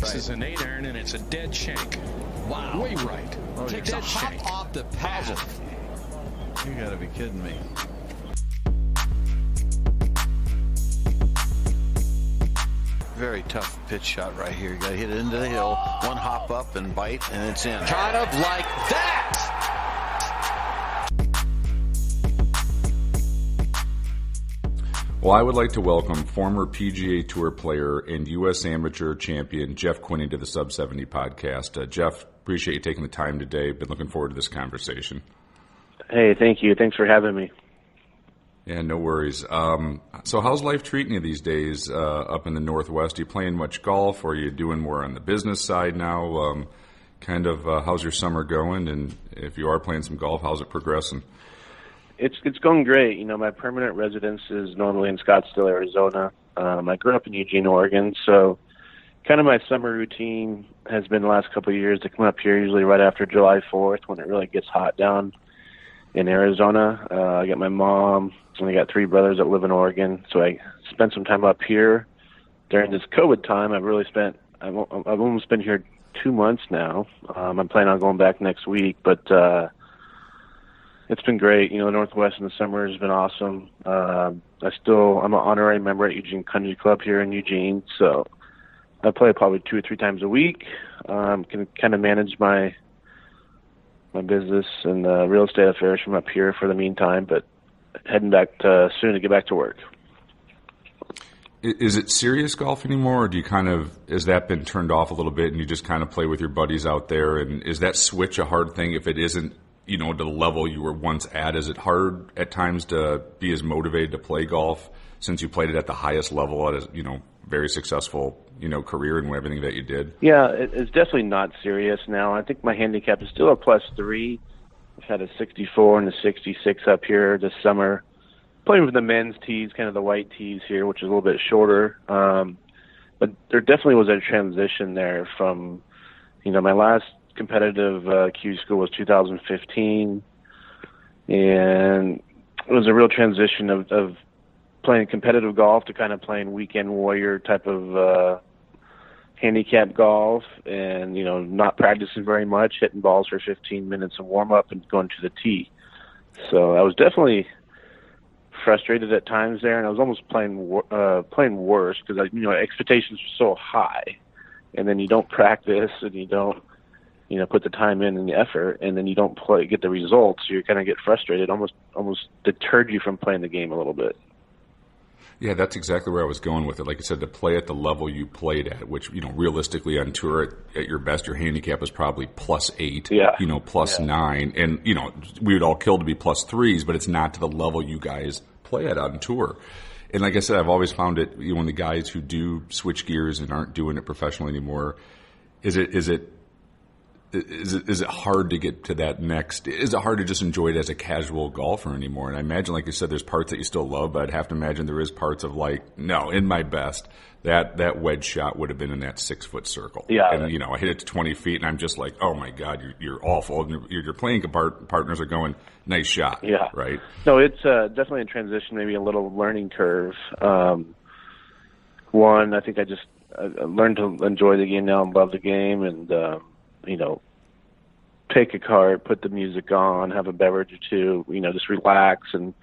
This is an 8-iron, and it's a dead shank. Wow. Way right. Oh, takes a hop shank. off the path. You got to be kidding me. Very tough pitch shot right here. You got to hit it into the hill. One hop up and bite, and it's in. Kind of like that. Well, I would like to welcome former PGA Tour player and U.S. Amateur champion Jeff Quinney to the Sub 70 podcast. Jeff, appreciate you taking the time today. Been looking forward to this conversation. Hey, thank you. Thanks for having me. Yeah, no worries. So how's life treating you these days up in the Northwest? Are you playing much golf, or are you doing more on the business side now? How's your summer going? And if you are playing some golf, how's it progressing? It's going great. You know, my permanent residence is normally in Scottsdale, Arizona. I grew up in Eugene, Oregon, so kind of my summer routine has been the last couple of years to come up here usually right after July 4th when it really gets hot down in Arizona. I got my mom, and I got 3 brothers that live in Oregon, so I spent some time up here. During this COVID time, I've almost been here 2 months now. I'm planning on going back next week, but it's been great. You know, the Northwest in the summer has been awesome. I'm an honorary member at Eugene Country Club here in Eugene, so I play probably 2 or 3 times a week. Can kind of manage my business and real estate affairs from up here for the meantime, but heading back soon to get back to work. Is it serious golf anymore, or do you has that been turned off a little bit and you just kind of play with your buddies out there? And is that switch a hard thing if it isn't, you know, to the level you were once at? Is it hard at times to be as motivated to play golf since you played it at the highest level at a, you know, very successful, you know, career and everything that you did? Yeah, it's definitely not serious now. I think my handicap is still a +3. I've had a 64 and a 66 up here this summer. Playing with the men's tees, kind of the white tees here, which is a little bit shorter. But there definitely was a transition there from, you know, my last competitive Q school was 2015, and it was a real transition of playing competitive golf to kind of playing weekend warrior type of handicap golf, and, you know, not practicing very much, hitting balls for 15 minutes of warm up and going to the tee. So I was definitely frustrated at times there, and I was almost playing worse because, you know, expectations were so high, and then you don't practice and you don't, you know, put the time in and the effort, and then you don't get the results. You kind of get frustrated, almost deterred you from playing the game a little bit. Yeah, that's exactly where I was going with it. Like I said, to play at the level you played at, which, you know, realistically on tour at your best, your handicap is probably +8, you know, +9. And, you know, we would all kill to be +3s, but it's not to the level you guys play at on tour. And like I said, I've always found it, you know, when the guys who do switch gears and aren't doing it professionally anymore, is it hard to get to that next? Is it hard to just enjoy it as a casual golfer anymore? And I imagine, like you said, there's parts that you still love, but I'd have to imagine there is parts of like, no, in my best, that wedge shot would have been in that 6-foot circle. Yeah. And, you know, I hit it to 20 feet and I'm just like, oh my God, you're awful. And your playing partners are going, nice shot. Yeah. Right. No, it's definitely a transition, maybe a little learning curve. One, I think I learned to enjoy the game now and love the game, and, you know, take a cart, put the music on, have a beverage or two, you know, just relax and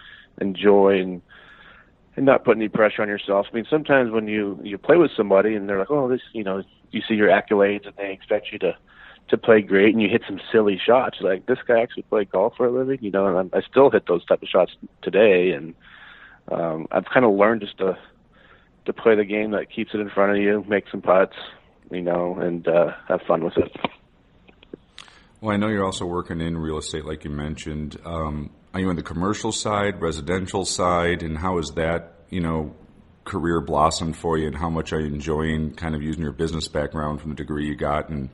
enjoy and not put any pressure on yourself. I mean, sometimes when you play with somebody and they're like, oh, this, you know, you see your accolades and they expect you to play great and you hit some silly shots. You're like, this guy actually played golf for a living, you know, and I still hit those type of shots today. And I've kind of learned just to play the game that keeps it in front of you, make some putts, you know, and have fun with it. Well, I know you're also working in real estate, like you mentioned. Are you on the commercial side, residential side, and how has that, you know, career blossomed for you, and how much are you enjoying kind of using your business background from the degree you got, and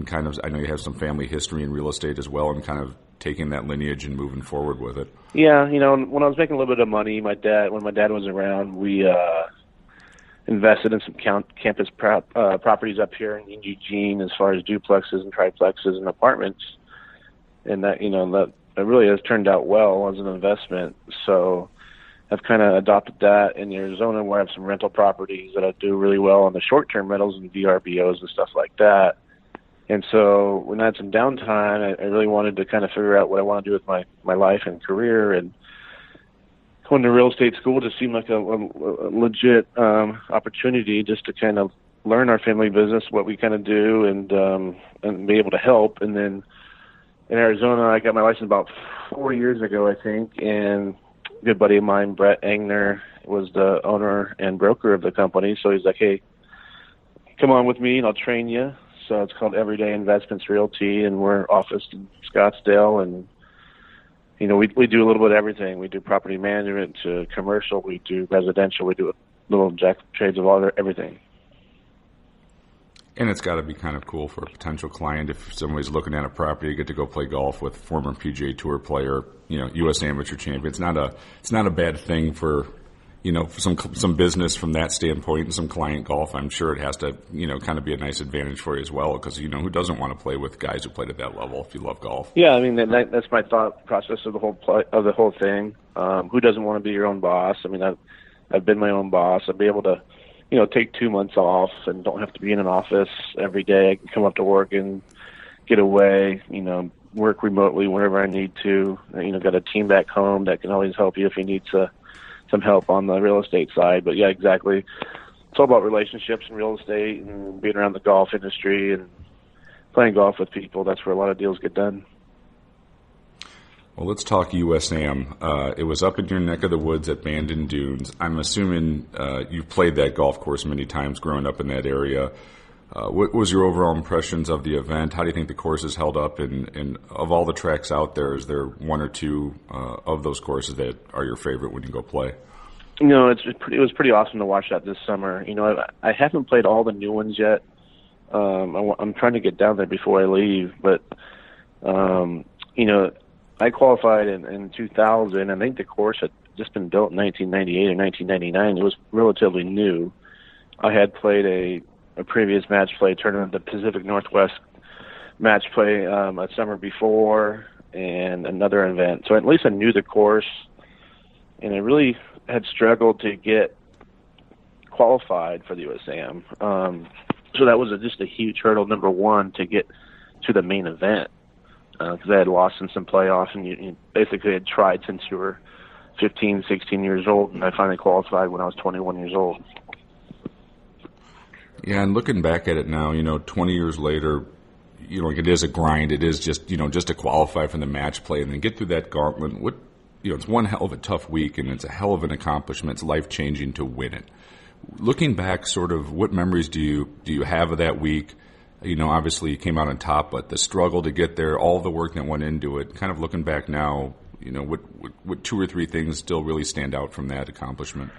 kind of, I know you have some family history in real estate as well, and kind of taking that lineage and moving forward with it? Yeah, you know, when I was making a little bit of money, when my dad was around, we invested in some campus properties up here in Eugene, as far as duplexes and triplexes and apartments, and that, you know, that really has turned out well as an investment. So have kind of adopted that. In Arizona, where I have some rental properties that I do really well on the short-term rentals and VRBOs and stuff like that. And so when I had some downtime, I really wanted to kind of figure out what I want to do with my life and career. And going to real estate school just seemed like a legit opportunity just to kind of learn our family business, what we kind of do, and be able to help. And then in Arizona, I got my license about 4 years ago, I think, and a good buddy of mine, Brett Engner, was the owner and broker of the company. So he's like, hey, come on with me and I'll train you. So it's called Everyday Investments Realty, and we're officed in Scottsdale. And, you know, we do a little bit of everything. We do property management to commercial. We do residential. We do a little jack trades of all everything. And it's got to be kind of cool for a potential client if somebody's looking at a property, you get to go play golf with former PGA Tour player, you know, U.S. Amateur champion. It's not a bad thing for, you know, for some business from that standpoint and some client golf. I'm sure it has to, you know, kind of be a nice advantage for you as well, because, you know, who doesn't want to play with guys who played at that level if you love golf? Yeah, I mean, that's my thought process of the whole thing. Who doesn't want to be your own boss? I mean, I've been my own boss. I'd be able to, you know, take 2 months off and don't have to be in an office every day. I can come up to work and get away, you know, work remotely whenever I need to. You know, got a team back home that can always help you if you need some help on the real estate side. But yeah, exactly. It's all about relationships in real estate and being around the golf industry and playing golf with people. That's where a lot of deals get done. Well, let's talk USAM. It was up in your neck of the woods at Bandon Dunes. I'm assuming you've played that golf course many times growing up in that area. What was your overall impressions of the event? How do you think the course has held up? And of all the tracks out there, is there one or two of those courses that are your favorite when you go play? You know, it was pretty awesome to watch that this summer. You know, I haven't played all the new ones yet. I'm trying to get down there before I leave. But, you know, I qualified in 2000. I think the course had just been built in 1998 or 1999. It was relatively new. I had played a previous match play tournament, the Pacific Northwest match play a summer before, and another event. So at least I knew the course, and I really had struggled to get qualified for the USAM. So that was just a huge hurdle, number one, to get to the main event, because I had lost in some playoffs, and you basically had tried since you were 15, 16 years old, and I finally qualified when I was 21 years old. Yeah, and looking back at it now, you know, 20 years later, you know, like it is a grind. It is just, you know, just to qualify for the match play and then get through that gauntlet. You know, it's one hell of a tough week, and it's a hell of an accomplishment. It's life-changing to win it. Looking back, sort of, what memories do you have of that week? You know, obviously you came out on top, but the struggle to get there, all the work that went into it. Kind of looking back now, you know, what two or three things still really stand out from that accomplishment?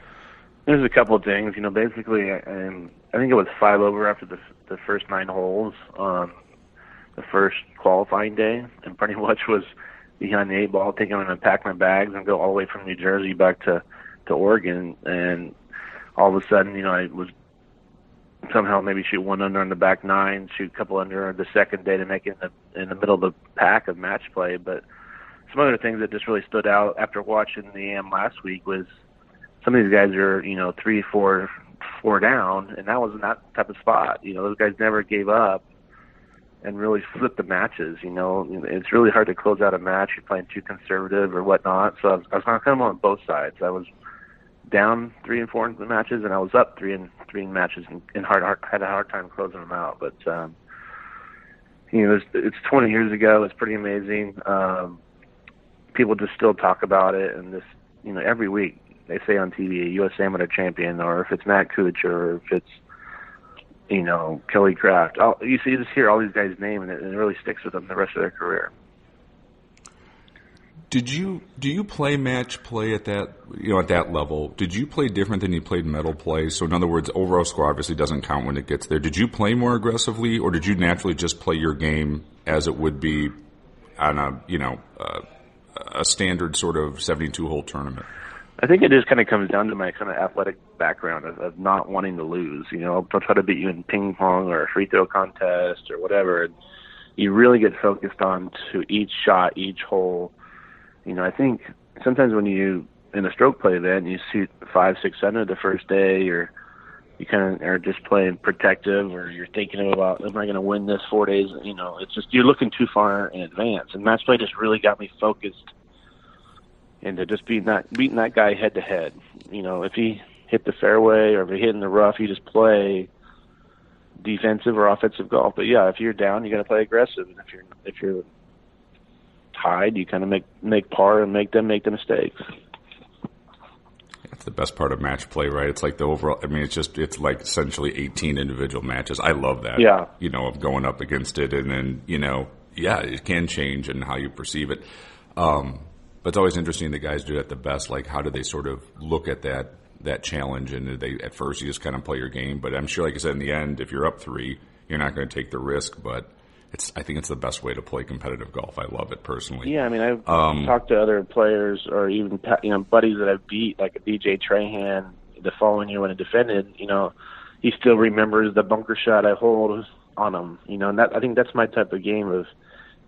There's a couple of things. You know, basically, I think it was 5 over after the first 9 holes on the first qualifying day, and pretty much was behind the 8 ball, thinking I'm going to pack my bags and go all the way from New Jersey back to Oregon. And all of a sudden, you know, I was somehow maybe shoot 1 under on the back 9, shoot a couple under the second day to make it in the middle of the pack of match play. But some other things that just really stood out after watching the AM last week was some of these guys are, you know, 3, 4 down, and that was in that type of spot. You know, those guys never gave up and really flipped the matches. You know, it's really hard to close out a match. You're playing too conservative or whatnot. So I was kind of on both sides. I was down 3 and 4 in the matches, and I was up 3 and 3 in matches, and had a hard time closing them out. But you know, it's 20 years ago. It's pretty amazing. People just still talk about it, and this, you know, every week they say on TV, U.S. Amateur champion, or if it's Matt Kuch, or if it's, you know, Kelly Craft. You just hear all these guys' names, and it really sticks with them the rest of their career. Do you play match play at that, you know, at that level? Did you play different than you played medal play? So in other words, overall score obviously doesn't count when it gets there. Did you play more aggressively, or did you naturally just play your game as it would be on a, you know, a standard sort of 72-hole tournament? I think it just kind of comes down to my kind of athletic background of not wanting to lose. You know, I'll try to beat you in ping pong or a free throw contest or whatever. And you really get focused on to each shot, each hole. You know, I think sometimes when you in a stroke play event, and you shoot 5-6 under the first day, or you kind of are just playing protective, or you're thinking about, am I going to win this 4 days? You know, it's just you're looking too far in advance. And match play just really got me focused into just beating that guy head to head. You know, if he hit the fairway or if he hit in the rough, you just play defensive or offensive golf. But yeah, if you're down, you got to play aggressive. And if you're tied, you kind of make par and make the mistakes. It's the best part of match play, right? It's like the overall, I mean, it's like essentially 18 individual matches. I love that. Yeah. You know, of going up against it, and then, you know, yeah, it can change in how you perceive it. But it's always interesting the guys do it at the best. Like, how do they sort of look at that challenge? And at first you just kind of play your game. But I'm sure, like I said, in the end, if you're up 3, you're not going to take the risk. But I think it's the best way to play competitive golf. I love it personally. Yeah, I mean, I've talked to other players or even buddies that I've beat, like a DJ Trahan, the following year when I defended. You know, he still remembers the bunker shot I hold on him. You know, and I think that's my type of game of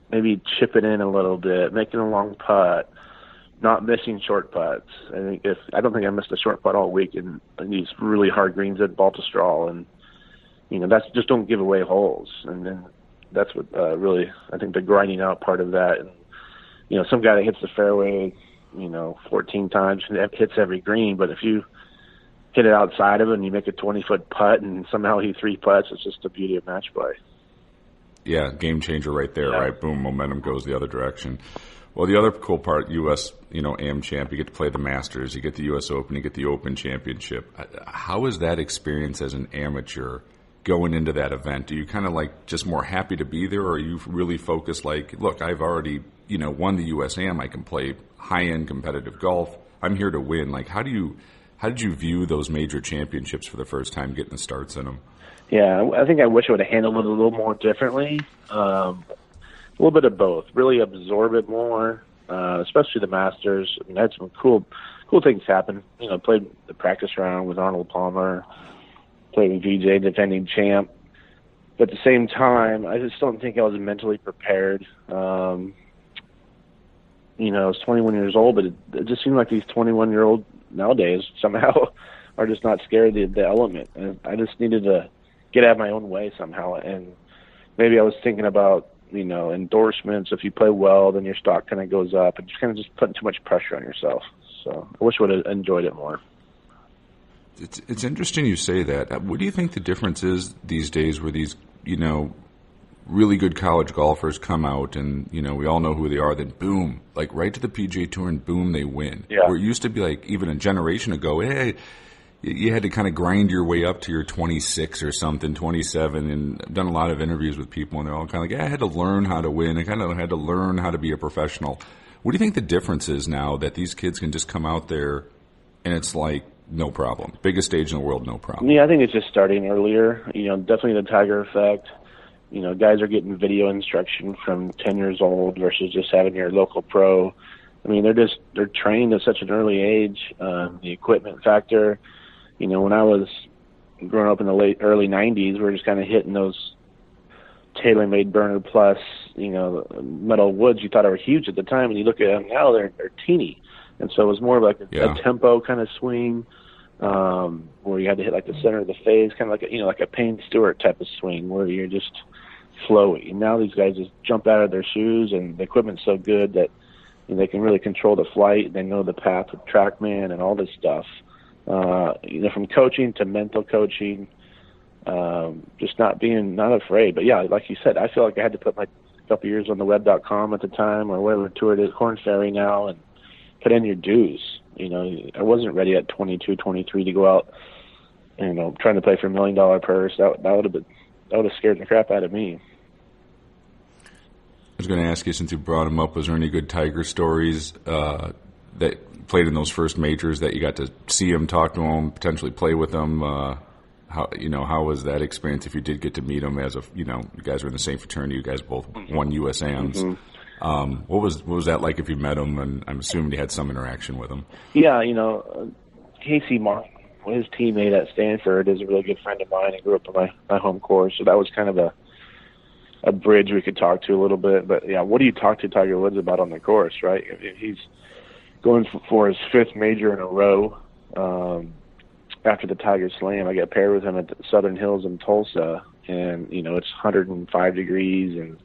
maybe chipping in a little bit, making a long putt, not missing short putts. I don't think I missed a short putt all week in these really hard greens at Baltusrol, and you know, that's just don't give away holes, and then. That's what really, I think, the grinding out part of that. And, you know, some guy that hits the fairway, you know, 14 times and hits every green, but if you hit it outside of it and you make a 20-foot putt and somehow he 3 putts, it's just the beauty of match play. Yeah, game changer right there, right? Boom, momentum goes the other direction. Well, the other cool part, U.S., you know, AM champ, you get to play the Masters, you get the U.S. Open, you get the Open Championship. How is that experience as an amateur going into that event? Do you kind of like just more happy to be there, or are you really focused like, look, I've already, you know, won the US Am, I can play high-end competitive golf, I'm here to win? Like, how did you view those major championships for the first time, getting the starts in them? Yeah, I think I wish I would have handled it a little more differently. A little bit of both. Really absorb it more, especially the Masters. I mean, I had some cool things happen. You know, played the practice round with Arnold Palmer, played with VJ, defending champ. But at the same time, I just don't think I was mentally prepared. You know, I was 21 years old, but it just seemed like these 21-year-old nowadays somehow are just not scared of the element. And I just needed to get out of my own way somehow. And maybe I was thinking about, you know, endorsements. If you play well, then your stock kind of goes up, and just kind of just putting too much pressure on yourself. So I wish I would have enjoyed it more. It's interesting you say that. What do you think the difference is these days where these, you know, really good college golfers come out and, you know, we all know who they are, then boom, like right to the PGA Tour and boom, they win. Yeah. Where it used to be like even a generation ago, hey, you had to kind of grind your way up to your 26 or something, 27, and I've done a lot of interviews with people and they're all kind of like, yeah, I had to learn how to win. I kind of had to learn how to be a professional. What do you think the difference is now that these kids can just come out there and it's like, no problem. Biggest stage in the world, no problem. Yeah, I think it's just starting earlier. You know, definitely the Tiger effect. You know, guys are getting video instruction from 10 years old versus just having your local pro. I mean, they're trained at such an early age. The equipment factor. You know, when I was growing up in the early 90s, we were just kind of hitting those TaylorMade Burner Plus, you know, metal woods. You thought they were huge at the time, and you look at them now, they're teeny. And so it was more like a tempo kind of swing, where you had to hit like the center of the face, kind of like like a Payne Stewart type of swing, where you're just flowy. And now these guys just jump out of their shoes, and the equipment's so good that they can really control the flight. They know the path of TrackMan and all this stuff. You know, from coaching to mental coaching, just not afraid. But yeah, like you said, I feel like I had to put my couple years on the web.com at the time, or whatever tour it is, Korn Ferry now, and put in your dues. You know, I wasn't ready at 22, 23 to go out, you know, trying to play for $1 million purse. That would have scared the crap out of me. I was going to ask you, since you brought him up, was there any good Tiger stories that played in those first majors that you got to see him, talk to him, potentially play with him? How was that experience? If you did get to meet him, you guys were in the same fraternity, you guys both won US Ams. Mm-hmm. What was that like if you met him? And I'm assuming you had some interaction with him. Yeah, you know, Casey Mark, his teammate at Stanford, is a really good friend of mine and grew up on my home course. So that was kind of a bridge we could talk to a little bit. But yeah, what do you talk to Tiger Woods about on the course, right? He's going for his 5th major in a row. After the Tiger Slam, I got paired with him at the Southern Hills in Tulsa, and it's 105 degrees in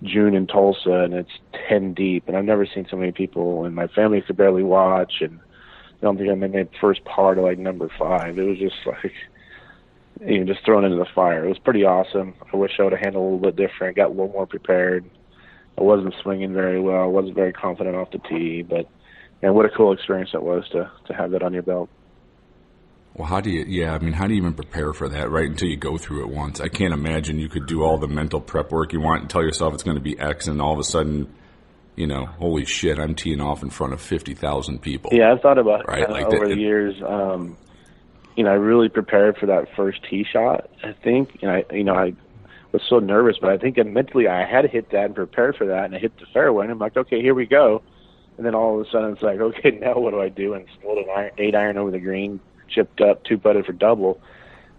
June in Tulsa, and it's 10 deep, and I've never seen so many people, and my family could barely watch, and I don't think I made the first par to like number 5. It was just like, just thrown into the fire. It was pretty awesome. I wish I would have handled a little bit different, got a little more prepared. I wasn't swinging very well. I wasn't very confident off the tee, but what a cool experience that was to have that on your belt. Well, how do you even prepare for that, right, until you go through it once? I can't imagine you could do all the mental prep work you want and tell yourself it's going to be X, and all of a sudden, holy shit, I'm teeing off in front of 50,000 people. Yeah, I've thought about right? it over the years. I really prepared for that first tee shot, I think. And I was so nervous, but I think mentally I had to hit that and prepare for that, and I hit the fairway, and I'm like, okay, here we go. And then all of a sudden it's like, okay, now what do I do? And slid an 8-iron over the green, chipped up, 2-putted for double.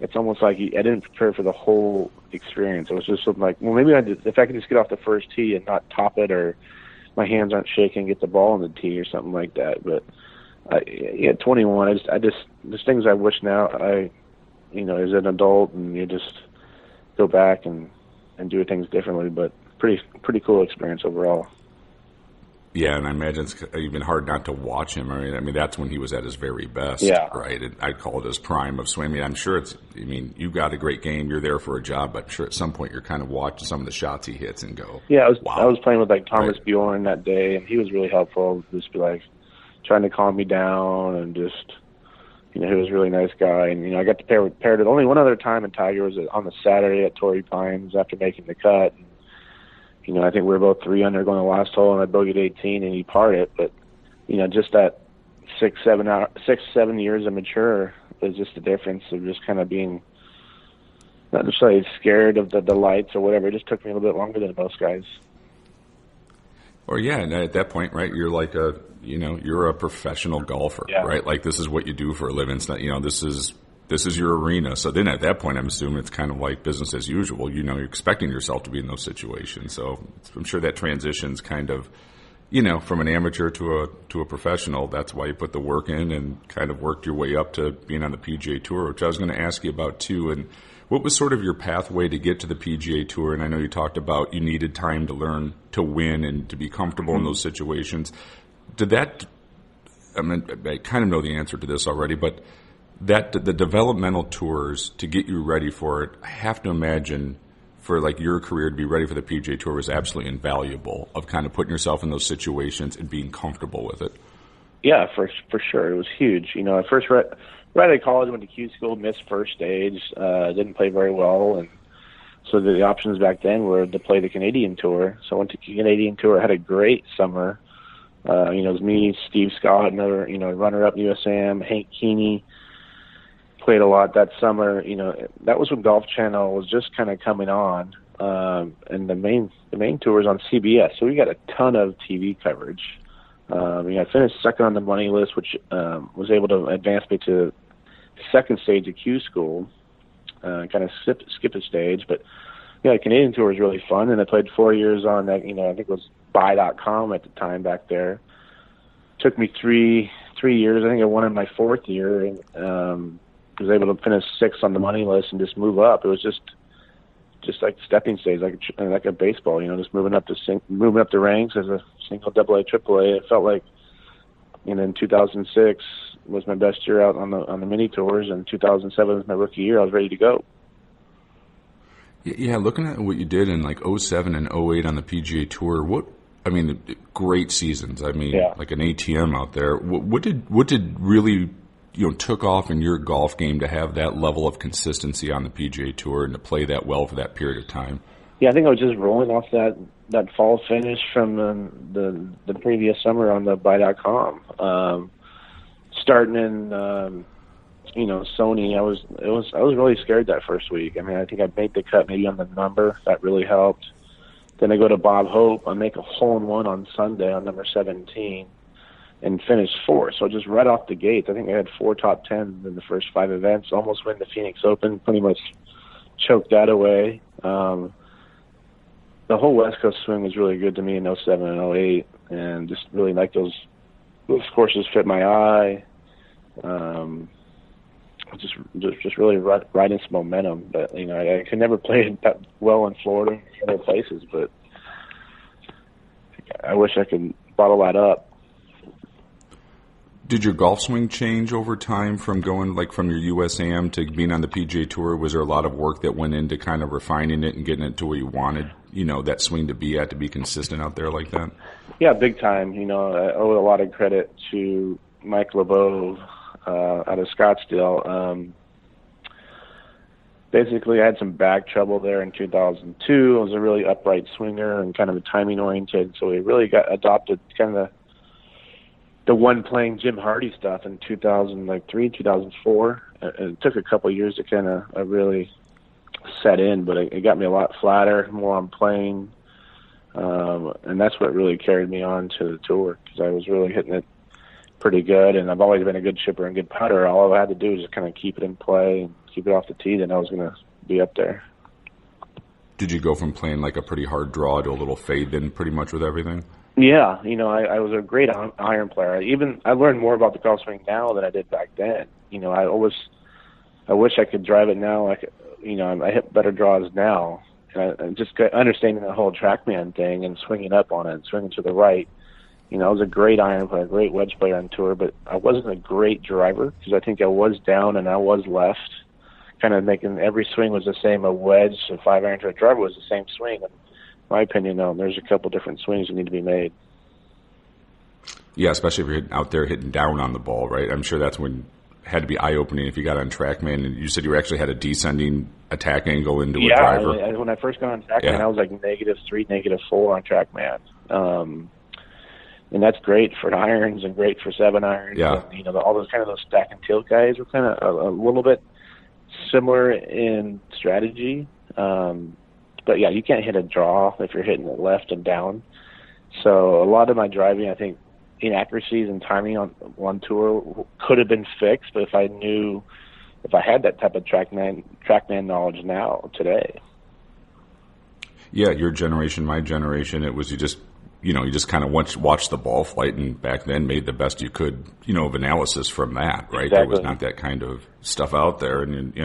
It's almost like I didn't prepare for the whole experience. It was just something like, well, maybe if I could just get off the first tee and not top it, or my hands aren't shaking, get the ball on the tee or something like that. But at 21, there's things I wish now as an adult, and you just go back and do things differently. But pretty cool experience overall. Yeah, and I imagine it's even hard not to watch him. I mean, that's when he was at his very best, yeah. Right? And I'd call it his prime of swing. I mean, I'm sure you got a great game. You're there for a job, but I'm sure at some point you're kind of watching some of the shots he hits and go, yeah, wow. I was playing with like Thomas right. Bjorn that day, and he was really helpful. Just be like trying to calm me down, and just, he was a really nice guy. And, I got to paired it only one other time in Tiger was on the Saturday at Torrey Pines after making the cut. And, I think we were both 3 under going to the last hole, and I bogeyed 18, and he parred it. But, just that 6-7 years of mature was just the difference of just kind of being not necessarily scared of the lights or whatever. It just took me a little bit longer than most guys. Or yeah, and at that point, right, you're like you're a professional golfer, yeah. right? Like this is what you do for a living. It's not, this is your arena. So then at that point, I'm assuming it's kind of like business as usual. You're expecting yourself to be in those situations. So I'm sure that transition's kind of, from an amateur to a professional. That's why you put the work in and kind of worked your way up to being on the PGA Tour, which I was going to ask you about too. And what was sort of your pathway to get to the PGA Tour? And I know you talked about you needed time to learn to win and to be comfortable in those situations. I kind of know the answer to this already, but the developmental tours to get you ready for it, I have to imagine for like your career to be ready for the PGA Tour was absolutely invaluable, of kind of putting yourself in those situations and being comfortable with it. Yeah, for sure. It was huge. I first right out of college, went to Q school, missed first stage, didn't play very well, and so the options back then were to play the Canadian Tour. So I went to the Canadian Tour, had a great summer. It was me, Steve Scott, another, runner-up USAM, Hank Keeney. Played a lot that summer. That was when Golf Channel was just kind of coming on, and the main tour was on CBS, so we got a ton of TV coverage. I finished second on the money list, which was able to advance me to second stage of Q school, kind of skip a stage. But the Canadian Tour was really fun, and I played 4 years on that. I think it was buy.com at the time back there. Took me three years. I think I won in my 4th year, and was able to finish 6th on the money list and just move up. It was just like stepping stage, like a baseball, just moving up the ranks as a single, AA, AAA. It felt like, in 2006 was my best year out on the mini tours, and 2007 was my rookie year. I was ready to go. Yeah, looking at what you did in like 07 and 08 on the PGA Tour, great seasons. Like an ATM out there. What did really took off in your golf game to have that level of consistency on the PGA Tour and to play that well for that period of time? Yeah, I think I was just rolling off that fall finish from the previous summer on the buy.com. Starting in Sony, I was really scared that first week. I think I made the cut maybe on the number. That really helped. Then I go to Bob Hope. I make a hole-in-one on Sunday on number 17. And finished 4th. So just right off the gate, I think I had 4 top 10s in the first 5 events. Almost win the Phoenix Open. Pretty much choked that away. The whole West Coast swing was really good to me in 07 and 08, and just really like those those courses fit my eye. Just really riding some momentum. But I could never play that well in Florida or other places. But I wish I could bottle that up. Did your golf swing change over time from going from your USAM to being on the PGA Tour? Was there a lot of work that went into kind of refining it and getting it to where you wanted, that swing to be consistent out there like that? Yeah, big time. I owe a lot of credit to Mike LeBeau out of Scottsdale. Basically, I had some back trouble there in 2002. I was a really upright swinger and kind of a timing oriented, so we really got adopted kind of the one playing Jim Hardy stuff in 2003, 2004. It took a couple of years to kind of really set in, but it got me a lot flatter, more on playing, and that's what really carried me on to the tour, because I was really hitting it pretty good, and I've always been a good chipper and good putter. All I had to do was just kind of keep it in play and keep it off the tee, then I was going to be up there. Did you go from playing like a pretty hard draw to a little fade then pretty much with everything? Yeah, I was a great iron player. I learned more about the golf swing now than I did back then. I wish I could drive it now. I hit better draws now, and I just understanding the whole TrackMan thing and swinging up on it, swinging to the right. I was a great iron player, great wedge player on tour, but I wasn't a great driver because I think I was down and I was left, kind of making every swing was the same. A wedge, a 5-iron to a driver was the same swing. And in my opinion, no, there's a couple different swings that need to be made. Yeah, especially if you're out there hitting down on the ball, right? I'm sure that's when it had to be eye-opening if you got on TrackMan. And you said you actually had a descending attack angle into a driver. Yeah, when I first got on TrackMan, I was like -3, -4 on TrackMan. And that's great for irons and great for 7-irons. Yeah. And, all those stack and tilt guys were kind of a little bit similar in strategy. But yeah, you can't hit a draw if you're hitting it left and down. So a lot of my driving, I think, inaccuracies and timing on tour could have been fixed, but if I had that type of TrackMan knowledge now, today. Yeah, your generation, my generation, it was you just kind of watched the ball flight, and back then made the best you could, of analysis from that, right? Exactly. There was not that kind of stuff out there, and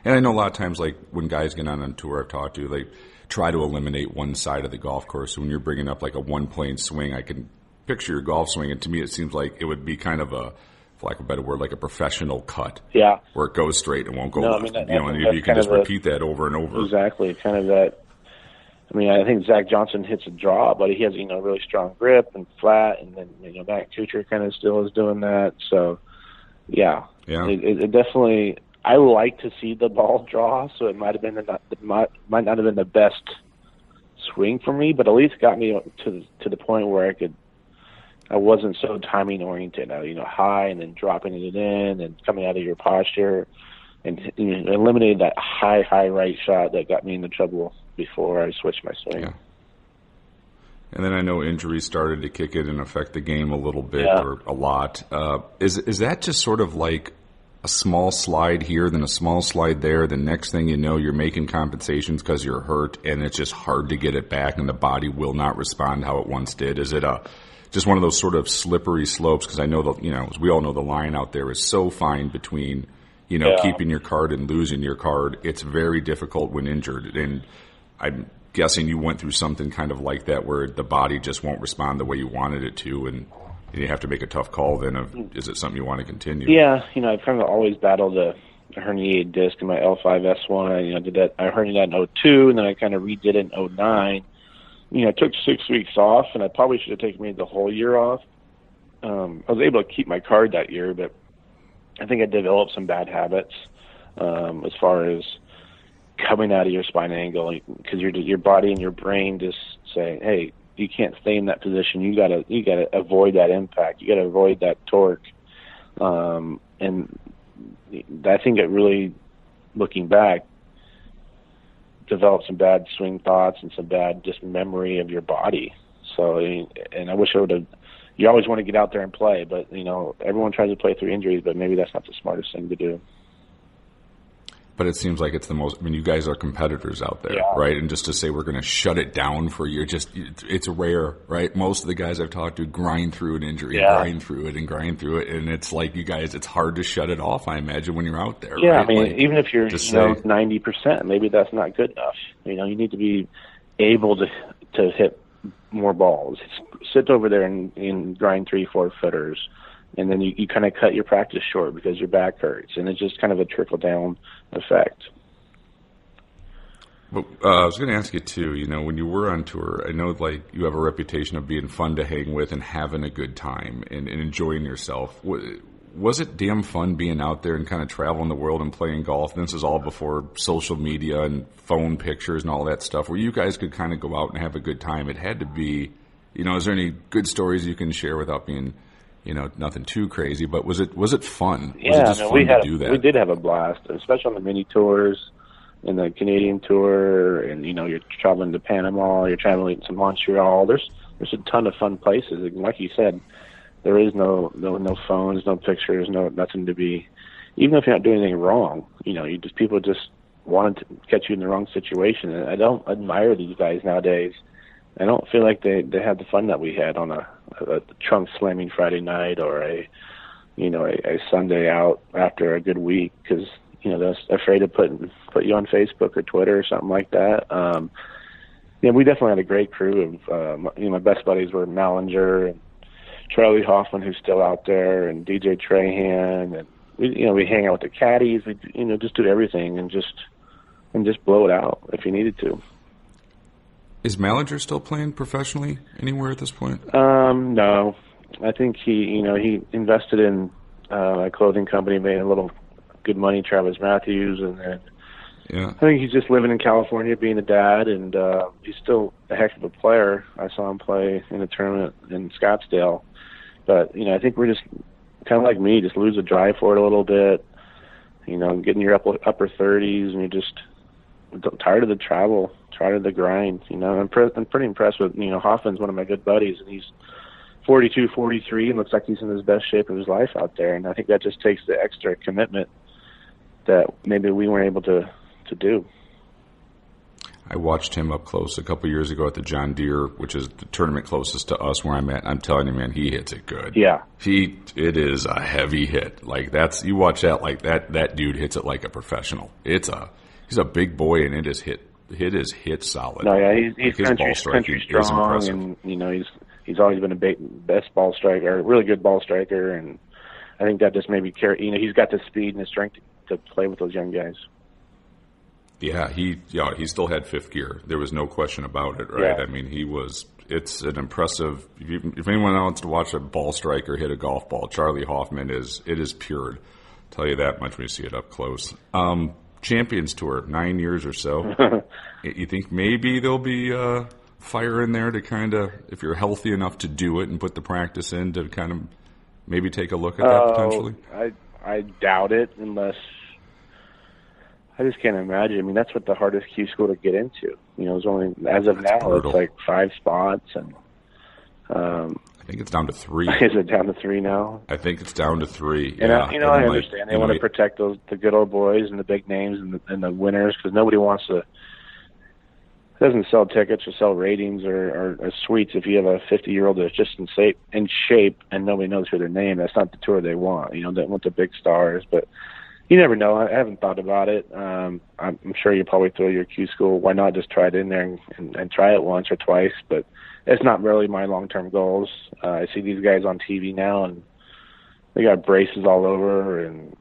and I know a lot of times, like when guys get on tour, I've talked to, they try to eliminate one side of the golf course. So when you're bringing up like a one-plane swing, I can picture your golf swing, and to me, it seems like it would be kind of a, for lack of a better word, like a professional cut. Yeah. Where it goes straight and won't go left. and if you can just repeat that over and over. Exactly, kind of that. I think Zach Johnson hits a draw, but he has, really strong grip and flat, and then, Matt Kuchar kind of still is doing that. So, yeah. It definitely, I like to see the ball draw, so it might not have been the best swing for me, but at least got me to the point where I wasn't so timing oriented, high and then dropping it in and coming out of your posture, and eliminated that high right shot that got me into trouble before I switched my swing. Yeah. And then I know injuries started to kick in and affect the game a little bit or a lot. Is that just sort of like a small slide here, then a small slide there? The next thing you know, you're making compensations because you're hurt, and it's just hard to get it back, and the body will not respond how it once did? Is it just one of those sort of slippery slopes? Because I know as we all know, the line out there is so fine between keeping your card and losing your card. It's very difficult when injured, and I'm guessing you went through something kind of like that where the body just won't respond the way you wanted it to, and you have to make a tough call then of, is it something you want to continue? Yeah, I've kind of always battled a herniated disc in my L5-S1. I did that. I herniated that in 2002, and then I kind of redid it in 2009. I took 6 weeks off, and I probably should have taken maybe the whole year off. I was able to keep my card that year, but I think I developed some bad habits as far as coming out of your spine angle, because your body and your brain just say, hey, you can't stay in that position. You gotta avoid that impact. You gotta avoid that torque. And I think it really, looking back, developed some bad swing thoughts and some bad just memory of your body. So, and I wish I would have. You always want to get out there and play, but everyone tries to play through injuries, but maybe that's not the smartest thing to do. But it seems like it's the most. I mean, you guys are competitors out there, Yeah. right? And just to say we're going to shut it down for you, it's rare, right? Most of the guys I've talked to grind through an injury, grind through it, and it's like you guys. It's hard to shut it off. I imagine when you're out there. Yeah, right? I mean, like, even if you're 90%, maybe that's not good enough. You need to be able to hit more balls. Sit over there and grind 3-4 footers. And then you kind of cut your practice short because your back hurts, and it's just kind of a trickle-down effect. But I was going to ask you, too, when you were on tour, I know, like, you have a reputation of being fun to hang with and having a good time and enjoying yourself. Was it damn fun being out there and kind of traveling the world and playing golf? And this is all before social media and phone pictures and all that stuff, where you guys could kind of go out and have a good time. It had to be, is there any good stories you can share without being nothing too crazy, but was it fun? Yeah, was it just fun to do that? We did have a blast, especially on the mini tours and the Canadian tour, and you're traveling to Panama, you're traveling to Montreal. There's a ton of fun places, and like you said, there is no phones, no pictures, nothing to be. Even if you're not doing anything wrong, people just wanted to catch you in the wrong situation. And I don't admire these guys nowadays. I don't feel like they have the fun that we had on a trunk slamming Friday night or a Sunday out after a good week because they're afraid to put you on Facebook or Twitter or something like that. We definitely had a great crew of my best buddies were Malager and Charlie Hoffman, who's still out there, and DJ Trahan, and we hang out with the caddies. We just do everything and just blow it out if you needed to. Is Malager still playing professionally anywhere at this point? No. I think he invested in a clothing company, made a little good money, Travis Matthews, and then I think he's just living in California, being a dad, and he's still a heck of a player. I saw him play in a tournament in Scottsdale. But, I think we're just kind of like me, just lose the drive for it a little bit, getting your upper 30s, and you're just tired of the travel, tired of the grind. I'm pretty impressed with, Hoffman's one of my good buddies, and he's 42, 43, and looks like he's in his best shape of his life out there. And I think that just takes the extra commitment that maybe we weren't able to do. I watched him up close a couple years ago at the John Deere, which is the tournament closest to us where I'm at. I'm telling you, man, he hits it good. Yeah. It is a heavy hit. Like you watch that, like that dude hits it like a professional. He's a big boy, and it is hit solid. No, yeah, he's like country strong, and he's always been a best ball striker, a really good ball striker, and I think that just maybe he's got the speed and the strength to play with those young guys. Yeah, he still had fifth gear. There was no question about it, right? Yeah. I mean, it's an impressive. If anyone wants to watch a ball striker hit a golf ball, Charlie Hoffman is pure. I'll tell you that much when you see it up close. Champions Tour, 9 years or so. You think maybe there'll be fire in there to kind of, if you're healthy enough to do it and put the practice in, to kind of maybe take a look at that potentially? I doubt it, unless I just can't imagine. I mean, that's what the hardest Q school to get into. It's only, as of now, brutal. It's like 5 spots, and I think it's down to 3. Is it down to 3 now? I think it's down to 3. And yeah. I understand. They want to protect the good old boys and the big names and the winners, because nobody wants to. It doesn't sell tickets or sell ratings or suites if you have a 50-year-old that's just in shape and nobody knows who their name. That's not the tour they want. They want the big stars, but you never know. I haven't thought about it. I'm sure you probably throw your Q school. Why not just try it in there and try it once or twice? But it's not really my long-term goals. I see these guys on TV now, and they got braces all over, and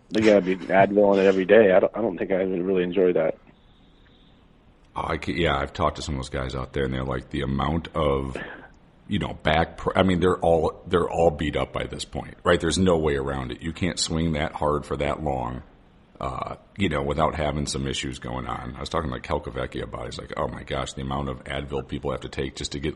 they got to be Advil in it every day. I don't think I would really enjoy that. I've talked to some of those guys out there, and they're like, the amount of, back. I mean, they're all beat up by this point, right? There's no way around it. You can't swing that hard for that long, without having some issues going on. I was talking to Kelkovecki about it. He's like, oh my gosh, the amount of Advil people have to take just to get,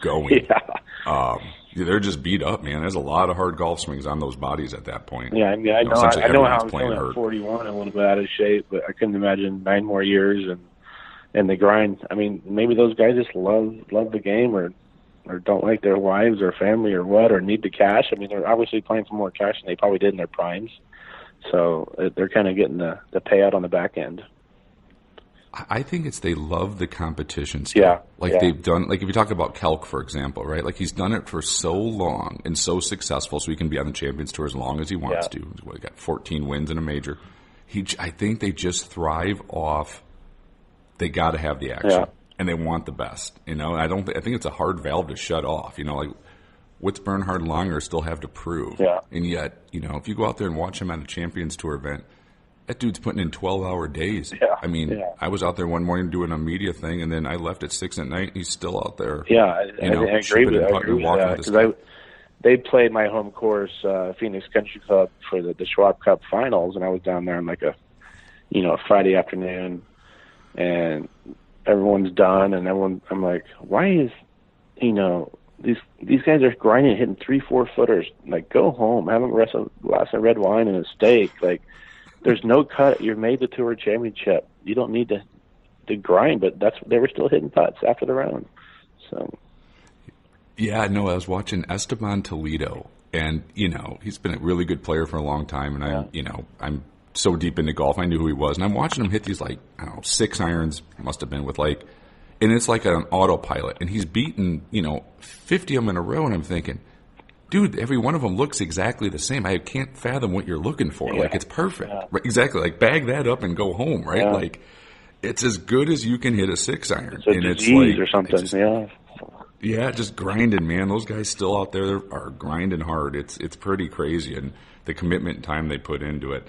going. Yeah. They're just beat up, man. There's a lot of hard golf swings on those bodies at that point. Yeah, I mean, I know how I'm feeling at 41, a little bit out of shape, but I couldn't imagine 9 more years and the grind. I mean, maybe those guys just love the game, or don't like their wives or family or what, or need the cash. I mean, they're obviously playing for more cash than they probably did in their primes. So they're kind of getting the payout on the back end. I think they love the competition still. Yeah. They've done, like if you talk about Kelk, for example, right? Like he's done it for so long and so successful so he can be on the Champions Tour as long as he wants to. He got 14 wins in a major. I think they just thrive off, they got to have the action and they want the best, you know? I think it's a hard valve to shut off, you know, like what's Bernhard Langer still have to prove? Yeah. And yet, you know, if you go out there and watch him at a Champions Tour event, that dude's putting in 12-hour days. Yeah. I mean, I was out there one morning doing a media thing, and then I left at 6 at night. He's still out there. Yeah, I agree with that because they played my home course, Phoenix Country Club, for the Schwab Cup Finals, and I was down there on like a Friday afternoon, and everyone's done, and I'm like, why is these guys are grinding, hitting 3-4 footers? Like, go home, have a glass of red wine and a steak, like. There's no cut. You've made the Tour Championship. You don't need to grind, but they were still hitting putts after the round. So, yeah, no, I was watching Esteban Toledo, and he's been a really good player for a long time, and I'm so deep into golf, I knew who he was, and I'm watching him hit these 6 irons, must have been with and it's like an autopilot, and he's beaten 50 of them in a row, and I'm thinking, dude, every one of them looks exactly the same. I can't fathom what you're looking for. Yeah. Like, it's perfect. Yeah. Right, exactly. Like, bag that up and go home, right? Yeah. Like, it's as good as you can hit a 6-iron. It's a disease or something, Yeah, just grinding, man. Those guys still out there are grinding hard. It's pretty crazy, and the commitment and time they put into it.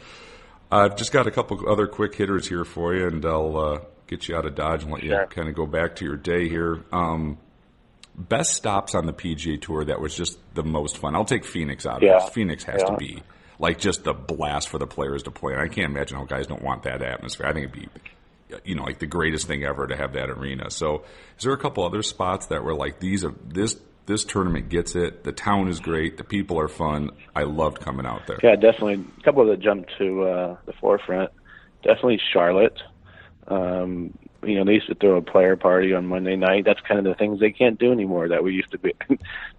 I've just got a couple other quick hitters here for you, and I'll get you out of Dodge and let you kind of go back to your day here. Best stops on the PGA Tour that was just the most fun. I'll take Phoenix out of this. Phoenix has to be just the blast for the players to play. And I can't imagine how guys don't want that atmosphere. I think it'd be, like the greatest thing ever to have that arena. So is there a couple other spots that were like this tournament gets it? The town is great. The people are fun. I loved coming out there. Yeah, definitely. A couple that jumped to the forefront. Definitely Charlotte. They used to throw a player party on Monday night. That's kind of the things they can't do anymore that we used to be,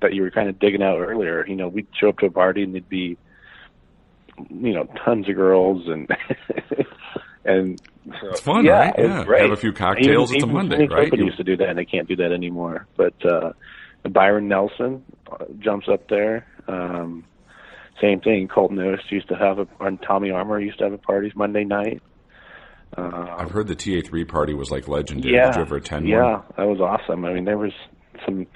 that you were kind of digging out earlier. We'd show up to a party and there'd be, tons of girls and and so, it's fun, right? Yeah, great. Have a few cocktails. It's a Monday, right? Everybody used to do that, and they can't do that anymore. But Byron Nelson jumps up there. Same thing. Colton Oast used to have and Tommy Armour used to have a party Monday night. I've heard the TA3 party was like legendary. Did you ever attend one? Yeah, that was awesome. I mean, there was some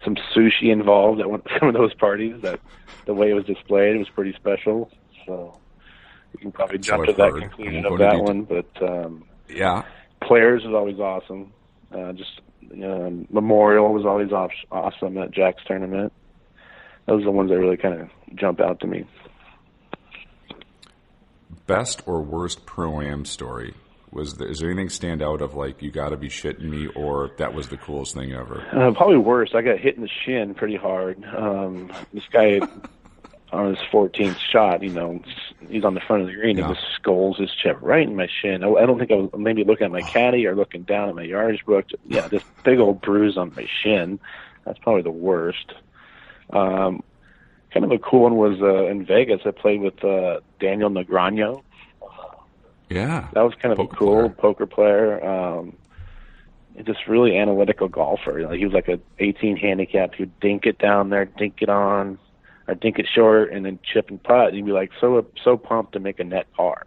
sushi involved at some of those parties. That the way it was displayed, it was pretty special. So you can probably jump to that conclusion of that one. But Players was always awesome. Memorial was always awesome at Jack's tournament. Those are the ones that really kind of jump out to me. Best or worst Pro-Am story? Is there anything stand out of like, you got to be shitting me, or that was the coolest thing ever? Probably worse. I got hit in the shin pretty hard. This guy on his 14th shot, he's on the front of the green and just skulls his chip right in my shin. I don't think I was maybe looking at my caddy or looking down at my yardage book. Yeah, this big old bruise on my shin. That's probably the worst. Kind of a cool one was in Vegas. I played with Daniel Negreanu. Yeah. That was kind of a cool poker player. Just really analytical golfer. He was like an 18 handicap. He would dink it down there, dink it on, or dink it short, and then chip and putt. And he'd be like so pumped to make a net par,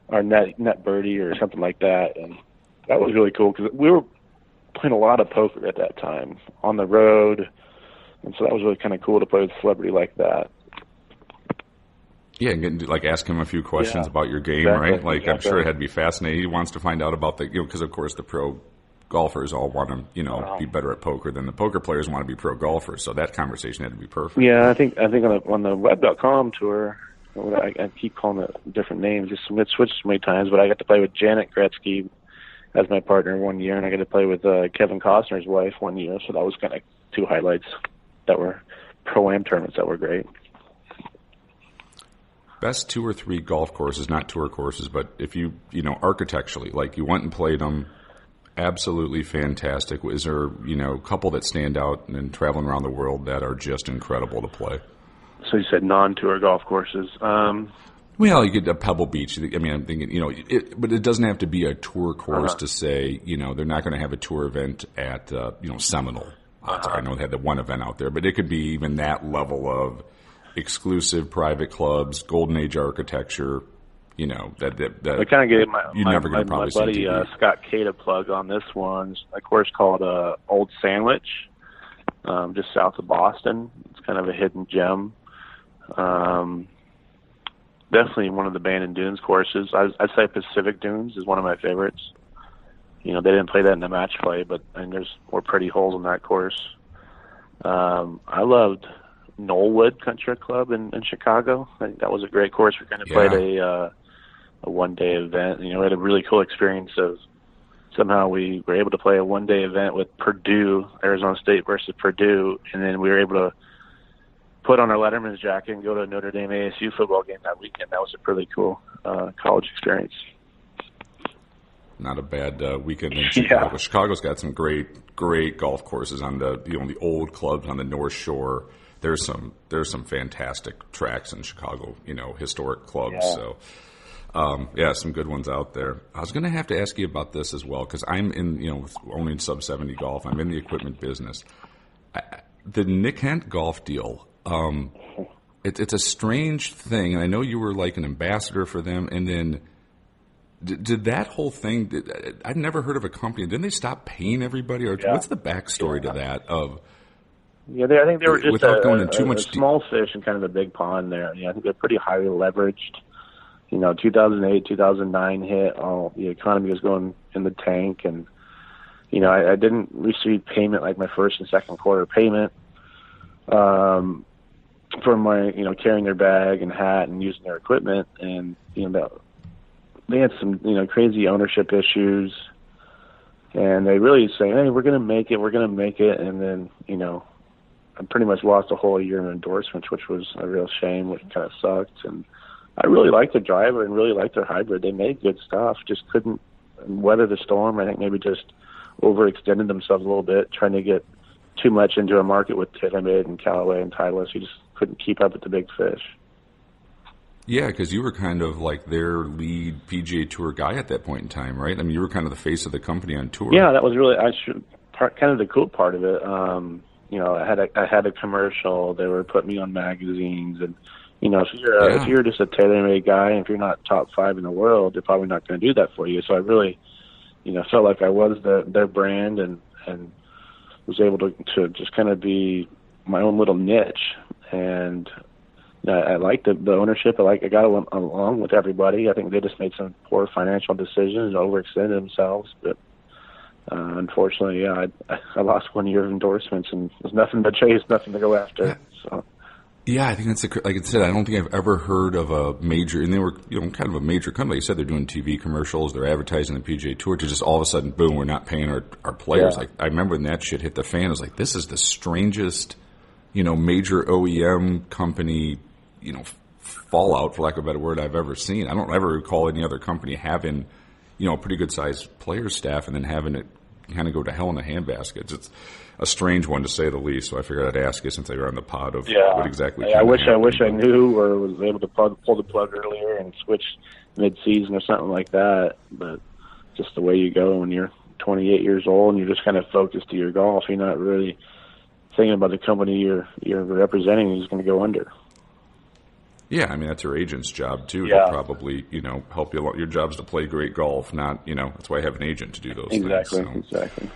or net birdie or something like that. And that was really cool because we were playing a lot of poker at that time on the road. And so that was really kind of cool to play with a celebrity like that. Yeah, and ask him a few questions about your game, right? I'm sure it had to be fascinating. He wants to find out about because of course the pro golfers all want to, be better at poker than the poker players want to be pro golfers. So that conversation had to be perfect. Yeah, I think on the Web.com tour, I keep calling it different names. It switched so many times, but I got to play with Janet Gretzky as my partner 1 year, and I got to play with Kevin Costner's wife 1 year. So that was kind of two highlights that were Pro-Am tournaments that were great. Best 2 or 3 golf courses, not tour courses, but if you architecturally, like you went and played them, absolutely fantastic. Is there, a couple that stand out and traveling around the world that are just incredible to play? So you said non-tour golf courses. Well, you get a Pebble Beach. I mean, I'm thinking, but it doesn't have to be a tour course to say, they're not going to have a tour event at, Seminole. I know they had the one event out there, but it could be even that level of exclusive private clubs, golden age architecture. That I kind of gave my buddy Scott Cade a plug on this one. A course called Old Sandwich, just south of Boston. It's kind of a hidden gem. Definitely one of the Bandon Dunes courses. I'd say Pacific Dunes is one of my favorites. They didn't play that in the match play, but there's more pretty holes in that course. I loved Knollwood Country Club in Chicago. I think that was a great course. We kind of played a one-day event. We had a really cool experience of somehow we were able to play a one-day event with Purdue, Arizona State versus Purdue, and then we were able to put on our Letterman's jacket and go to a Notre Dame ASU football game that weekend. That was a really cool college experience. Not a bad weekend in Chicago. Yeah. Chicago's got some great golf courses on the old clubs on the North Shore. There's some fantastic tracks in Chicago, historic clubs. Yeah. So, some good ones out there. I was going to have to ask you about this as well because I'm in, with owning sub 70 golf. I'm in the equipment business. The Nick Hent golf deal. It's a strange thing, and I know you were like an ambassador for them, and then did that whole thing? I'd never heard of a company. Didn't they stop paying everybody, or what's the backstory to that? I think they were just without going into too much small fish in kind of a big pond there. I think they're pretty highly leveraged. 2008, 2009 hit. The economy was going in the tank, and I didn't receive payment like my first and second quarter payment. For my, carrying their bag and hat and using their equipment. And, they had some, crazy ownership issues. And they really say, hey, we're going to make it. And then, I pretty much lost a whole year in endorsements, which was a real shame, which kind of sucked. And I really liked the driver and really liked their hybrid. They made good stuff, just couldn't weather the storm. I think maybe just overextended themselves a little bit, trying to get too much into a market with TaylorMade and Callaway and Titleist. You just couldn't keep up with the big fish. Yeah, because you were kind of like their lead PGA Tour guy at that point in time, right? I mean, you were kind of the face of the company on tour. Yeah, that was really kind of the cool part of it. I had a commercial. They were putting me on magazines, and if you're just a TaylorMade guy, and if you're not top 5 in the world, they're probably not going to do that for you. So I really, felt like I was their brand, and was able to just kind of be my own little niche. And I liked the ownership. I got along with everybody. I think they just made some poor financial decisions and overextended themselves. But unfortunately, I lost 1 year of endorsements, and there's nothing to chase, nothing to go after. So. Yeah, I think that's like I said. I don't think I've ever heard of a major, and they were kind of a major company. Like you said, they're doing TV commercials, they're advertising the PGA Tour. To just all of a sudden, boom, we're not paying our players. Yeah. Like I remember when that shit hit the fan. I was like, this is the strangest, major OEM company, fallout, for lack of a better word, I've ever seen. I don't ever recall any other company having, a pretty good sized player staff and then having it kind of go to hell in a handbasket. It's a strange one to say the least. So I figured I'd ask you since they were on the pod of what exactly. I wish I knew or was able to pull the plug earlier and switch mid-season or something like that. But just the way you go when you're 28 years old and you're just kind of focused to your golf, you're not really thinking about the company you're representing is going to go under. Yeah, I mean, that's your agent's job, too, to probably, help you. Your job's to play great golf, not, that's why I have an agent to do those things. Exactly.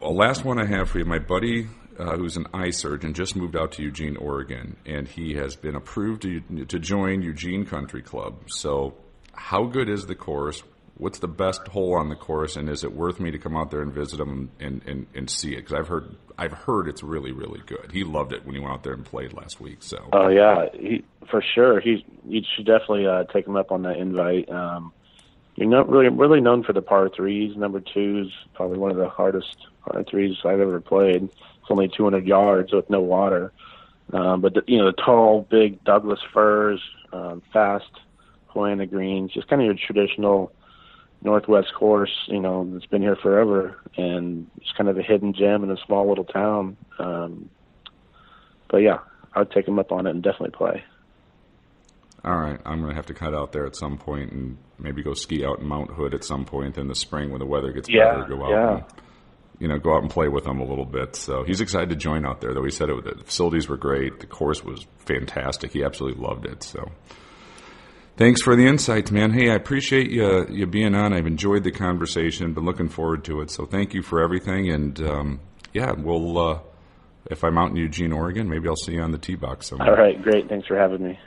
Well, last one I have for you. My buddy, who's an eye surgeon, just moved out to Eugene, Oregon, and he has been approved to join Eugene Country Club. So how good is the course? What's the best hole on the course, and is it worth me to come out there and visit him and see it? Because I've heard it's really, really good. He loved it when he went out there and played last week. So. Oh yeah, for sure. You should definitely take him up on that invite. You're not really known for the par threes. Number 2 is probably one of the hardest par threes I've ever played. It's only 200 yards with no water, but the tall, big Douglas firs, fast playing the greens, just kind of your traditional Northwest course, that's been here forever, and it's kind of a hidden gem in a small little town. But yeah, I would take him up on it and definitely play. All right, I'm going to have to cut out there at some point and maybe go ski out in Mount Hood at some point in the spring when the weather gets better. Go out and, go out and play with him a little bit. So he's excited to join out there, though. He said the facilities were great. The course was fantastic. He absolutely loved it. So thanks for the insights, man. Hey, I appreciate you being on. I've enjoyed the conversation. Been looking forward to it. So thank you for everything. And, we'll if I'm out in Eugene, Oregon, maybe I'll see you on the tee box somewhere. All right, great. Thanks for having me.